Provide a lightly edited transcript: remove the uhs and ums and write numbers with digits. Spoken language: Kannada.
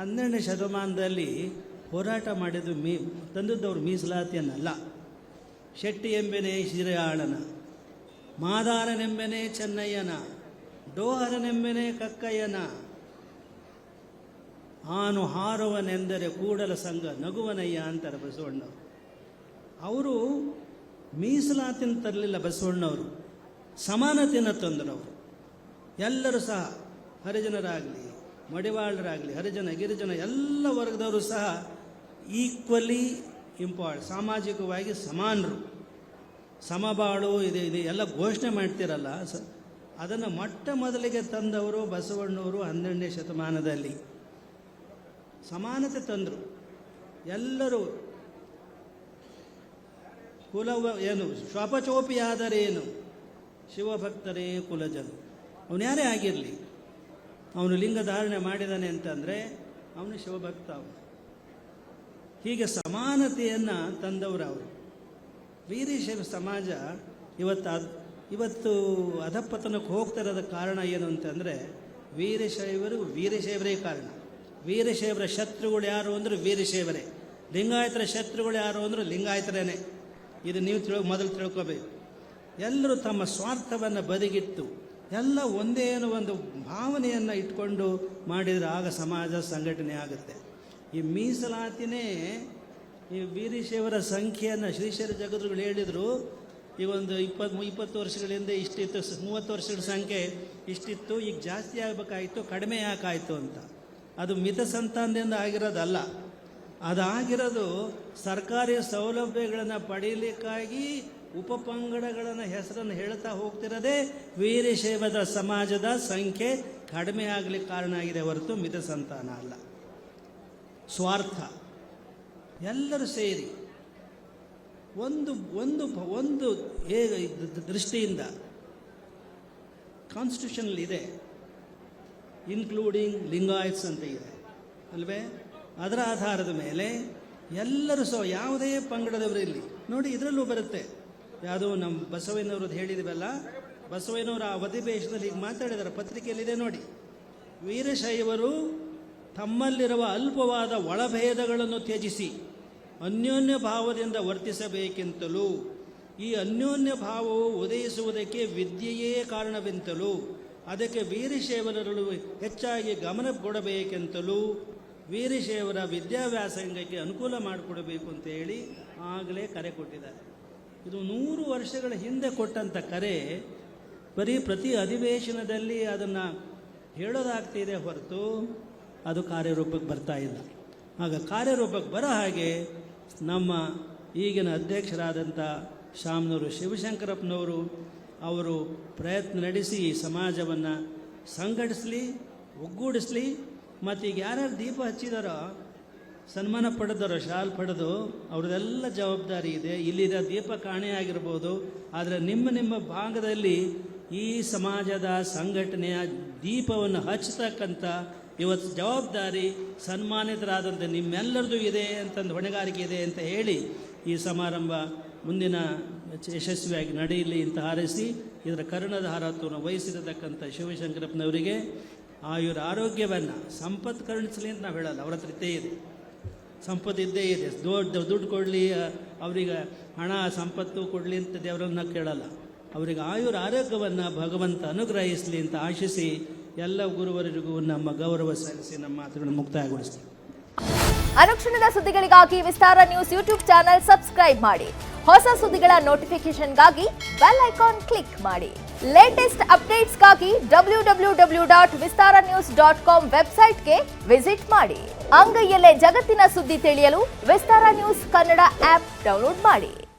12ನೇ ಶತಮಾನದಲ್ಲಿ ಹೋರಾಟ ಮಾಡಿದ್ದು ತಂದದ್ದವರು ಮೀಸಲಾತಿಯನ್ನಲ್ಲ. ಶೆಟ್ಟಿ ಎಂಬೆನೆ ಶಿರೆಯಾಳನ, ಮಾದಾರನೆಂಬೆನೆ ಚೆನ್ನಯ್ಯನ, ಡೋಹರನೆಂಬೆನೆ ಕಕ್ಕಯ್ಯನ, ಆನು ಹಾರುವನೆಂದರೆ ಕೂಡಲ ಸಂಘ ನಗುವನಯ್ಯ ಅಂತಾರೆ ಬಸವಣ್ಣವರು. ಅವರು ಮೀಸಲಾತಿನ ತರಲಿಲ್ಲ ಬಸವಣ್ಣವರು, ಸಮಾನತೆಯನ್ನು ತಂದರವರು. ಎಲ್ಲರೂ ಸಹ ಹರಿಜನರಾಗಲಿ, ಮಡಿವಾಳರಾಗಲಿ, ಹರಿಜನ ಗಿರಿಜನ ಎಲ್ಲ ವರ್ಗದವರು ಸಹ ಈಕ್ವಲಿ ಸಾಮಾಜಿಕವಾಗಿ ಸಮಾನರು, ಸಮಬಾಳು ಇದೆ ಎಲ್ಲ ಘೋಷಣೆ ಮಾಡ್ತಿರಲ್ಲ, ಅದನ್ನು ಮೊಟ್ಟ ಮೊದಲಿಗೆ ತಂದವರು ಬಸವಣ್ಣವರು 12ನೇ ಶತಮಾನದಲ್ಲಿ ಸಮಾನತೆ ತಂದರು. ಎಲ್ಲರೂ ಏನು ಶ್ವಾಪಚೋಪಿಯಾದರೇನು ಶಿವಭಕ್ತರೇ ಕುಲಜನು. ಅವನು ಯಾರೇ ಆಗಿರಲಿ, ಅವನು ಲಿಂಗ ಧಾರಣೆ ಮಾಡಿದಾನೆ ಅಂತಂದರೆ ಅವನು ಶಿವಭಕ್ತ. ಅವನು ಹೀಗೆ ಸಮಾನತೆಯನ್ನು ತಂದವರು ಅವರು. ವೀರಶೈವ ಸಮಾಜ ಇವತ್ತು ಅಧಪತನಕ್ಕೆ ಹೋಗ್ತಿರೋದ ಕಾರಣ ಏನು ಅಂತಂದರೆ ವೀರಶೈವರೇ ಕಾರಣ. ವೀರಶೈವರ ಶತ್ರುಗಳು ಯಾರು ಅಂದರೆ ವೀರಶೈವರೇ, ಲಿಂಗಾಯತರ ಶತ್ರುಗಳು ಯಾರು ಅಂದರೆ ಲಿಂಗಾಯತರೇನೆ. ಇದು ನೀವು ಮೊದಲು ತಿಳ್ಕೋಬೇಕು. ಎಲ್ಲರೂ ತಮ್ಮ ಸ್ವಾರ್ಥವನ್ನು ಬದಿಗಿಟ್ಟು ಎಲ್ಲ ಒಂದೇ ಒಂದು ಭಾವನೆಯನ್ನು ಇಟ್ಕೊಂಡು ಮಾಡಿದರೆ ಆಗ ಸಮಾಜ ಸಂಘಟನೆ ಆಗುತ್ತೆ. ಈ ಮೀಸಲಾತಿನೇ ಈ ವೀರಶೈವರ ಸಂಖ್ಯೆಯನ್ನು ಶ್ರೀಶೈಲ ಜಗದ್ಗುರುಗಳು ಹೇಳಿದರು. ಈಗ ಒಂದು 20 ವರ್ಷಗಳಿಂದ ಇಷ್ಟಿತ್ತು, 30 ವರ್ಷಗಳ ಸಂಖ್ಯೆ ಇಷ್ಟಿತ್ತು, ಈಗ ಜಾಸ್ತಿ ಆಗಬೇಕಾಯಿತು, ಕಡಿಮೆ ಯಾಕಾಯಿತು ಅಂತ. ಅದು ಮಿತ ಸಂತಾನದಿಂದ ಆಗಿರೋದಲ್ಲ, ಅದಾಗಿರೋದು ಸರ್ಕಾರಿ ಸೌಲಭ್ಯಗಳನ್ನು ಪಡೀಲಿಕ್ಕಾಗಿ ಉಪಪಂಗಡಗಳನ್ನು ಹೆಸರನ್ನು ಹೇಳ್ತಾ ಹೋಗ್ತಿರೋದೇ ವೀರಶೈವದ ಸಮಾಜದ ಸಂಖ್ಯೆ ಕಡಿಮೆ ಆಗಲಿಕ್ಕೆ ಕಾರಣ ಆಗಿದೆ ಹೊರತು ಮಿತ ಸಂತಾನ ಅಲ್ಲ. ಸ್ವಾರ್ಥ. ಎಲ್ಲರೂ ಸೇರಿ ಒಂದು ದೃಷ್ಟಿಯಿಂದ ಕಾನ್ಸ್ಟಿಟ್ಯೂಷನಲ್ಲಿ ಇದೆ, ಇನ್ಕ್ಲೂಡಿಂಗ್ ಲಿಂಗಾಯತ್ಸ್ ಅಂತ ಇದೆ ಅಲ್ವೇ. ಅದರ ಆಧಾರದ ಮೇಲೆ ಎಲ್ಲರೂ ಯಾವುದೇ ಪಂಗಡದವರು ಇಲ್ಲಿ ನೋಡಿ, ಇದರಲ್ಲೂ ಬರುತ್ತೆ. ಯಾವುದೋ ನಮ್ಮ ಬಸವಯ್ಯನವ್ರದ್ದು ಹೇಳಿದ್ವಲ್ಲ, ಬಸವಯ್ಯನವರು ಆ ಅಧಿವೇಶನದಲ್ಲಿ ಈಗ ಮಾತಾಡಿದಾರೆ, ಪತ್ರಿಕೆಯಲ್ಲಿದೆ ನೋಡಿ. ವೀರಶೈವರು ತಮ್ಮಲ್ಲಿರುವ ಅಲ್ಪವಾದ ಒಳಭೇದಗಳನ್ನು ತ್ಯಜಿಸಿ ಅನ್ಯೋನ್ಯ ಭಾವದಿಂದ ವರ್ತಿಸಬೇಕೆಂತಲೂ, ಈ ಅನ್ಯೋನ್ಯ ಭಾವವು ಉದಯಿಸುವುದಕ್ಕೆ ವಿದ್ಯೆಯೇ ಕಾರಣವೆಂತಲೂ, ಅದಕ್ಕೆ ವೀರಶೈವರರು ಹೆಚ್ಚಾಗಿ ಗಮನ ಕೊಡಬೇಕೆಂತಲೂ, ವೀರಶೈವರ ವಿದ್ಯಾಭ್ಯಾಸಂಗಕ್ಕೆ ಅನುಕೂಲ ಮಾಡಿಕೊಡಬೇಕು ಅಂತ ಹೇಳಿ ಆಗಲೇ ಕರೆ ಕೊಟ್ಟಿದ್ದಾರೆ. ಇದು 100 ವರ್ಷಗಳ ಹಿಂದೆ ಕೊಟ್ಟಂಥ ಕರೆ. ಬರೀ ಪ್ರತಿ ಅಧಿವೇಶನದಲ್ಲಿ ಅದನ್ನು ಹೇಳೋದಾಗ್ತಿದೆ ಹೊರತು ಅದು ಕಾರ್ಯರೂಪಕ್ಕೆ ಬರ್ತಾ ಇಲ್ಲ. ಆಗ ಕಾರ್ಯರೂಪಕ್ಕೆ ಬರೋ ಹಾಗೆ ನಮ್ಮ ಈಗಿನ ಅಧ್ಯಕ್ಷರಾದಂಥ ಶಾಮನೂರು ಶಿವಶಂಕರಪ್ಪನವರು ಅವರು ಪ್ರಯತ್ನ ನಡೆಸಿ ಈ ಸಮಾಜವನ್ನು ಸಂಘಟಿಸಲಿ, ಒಗ್ಗೂಡಿಸಲಿ. ಮತ್ತು ಈಗ ಯಾರ್ಯಾರು ದೀಪ ಹಚ್ಚಿದಾರೋ, ಸನ್ಮಾನ ಪಡೆದರೋ, ಶಾಲ್ ಪಡೆದು ಅವ್ರದ್ದೆಲ್ಲ ಜವಾಬ್ದಾರಿ ಇದೆ. ಇಲ್ಲಿರೋ ದೀಪ ಕಾಣೆಯಾಗಿರ್ಬೋದು, ಆದರೆ ನಿಮ್ಮ ಭಾಗದಲ್ಲಿ ಈ ಸಮಾಜದ ಸಂಘಟನೆಯ ದೀಪವನ್ನು ಹಚ್ಚತಕ್ಕಂಥ ಇವತ್ತು ಜವಾಬ್ದಾರಿ ಸನ್ಮಾನಿತರಾದಂಥ ನಿಮ್ಮೆಲ್ಲರದು ಇದೆ ಅಂತಂದು ಹೊಣೆಗಾರಿಕೆ ಇದೆ ಅಂತ ಹೇಳಿ ಈ ಸಮಾರಂಭ ಮುಂದಿನ ಯಶಸ್ವಿಯಾಗಿ ನಡೆಯಲಿ ಅಂತ ಹಾರೈಸಿ, ಇದರ ಕರ್ಣದ ಹಾರತ್ವವನ್ನು ವಹಿಸಿರತಕ್ಕಂಥ ಶಿವಶಂಕರಪ್ಪನವರಿಗೆ ಆಯುರ ಆರೋಗ್ಯವನ್ನು ಸಂಪತ್ತು ಕರುಣಿಸಲಿ ಅಂತ ನಾವು ಹೇಳಲ್ಲ, ಅವ್ರ ಹತ್ರ ಇದ್ದೇ ಇದೆ, ಸಂಪತ್ತು ಇದ್ದೇ ಇದೆ. ದುಡ್ಡು ಕೊಡಲಿ, ಅವರಿಗೆ ಹಣ ಸಂಪತ್ತು ಕೊಡಲಿ ಅಂತ ದೇವರನ್ನ ಕೇಳಲ್ಲ. ಅವರಿಗೆ ಆಯುರ ಆರೋಗ್ಯವನ್ನು ಭಗವಂತ ಅನುಗ್ರಹಿಸಲಿ ಅಂತ ಆಶಿಸಿ ಎಲ್ಲ ಗುರುವರಿಗೂ ನಮ್ಮ ಗೌರವ ಸಲ್ಲಿಸಿ ನಮ್ಮ ಮಾತುಗಳನ್ನು ಮುಕ್ತಾಯಗೊಳಿಸ್ತೀವಿ. ಅನುಕ್ಷಣದ ಸುದ್ದಿಗಳಿಗಾಗಿ ವಿಸ್ತಾರ ನ್ಯೂಸ್ ಯೂಟ್ಯೂಬ್ ಚಾನೆಲ್ ಸಬ್ಸ್ಕ್ರೈಬ್ ಮಾಡಿ. ಹೊಸ ಸುದ್ದಿಗಳ ನೋಟಿಫಿಕೇಶನ್ಗಾಗಿ ಬೆಲ್ ಐಕಾನ್ ಕ್ಲಿಕ್ ಮಾಡಿ. ಲೇಟೆಸ್ಟ್ ಅಪ್ಡೇಟ್ಸ್ಗಾಗಿ www.vistaranews.com ವೆಬ್ಸೈಟ್ಗೆ ವಿಸಿಟ್ ಮಾಡಿ. ಅಂಗೈಯಲ್ಲೇ ಜಗತ್ತಿನ ಸುದ್ದಿ ತಿಳಿಯಲು ವಿಸ್ತಾರ ನ್ಯೂಸ್ ಕನ್ನಡ ಆಪ್ ಡೌನ್ಲೋಡ್ ಮಾಡಿ.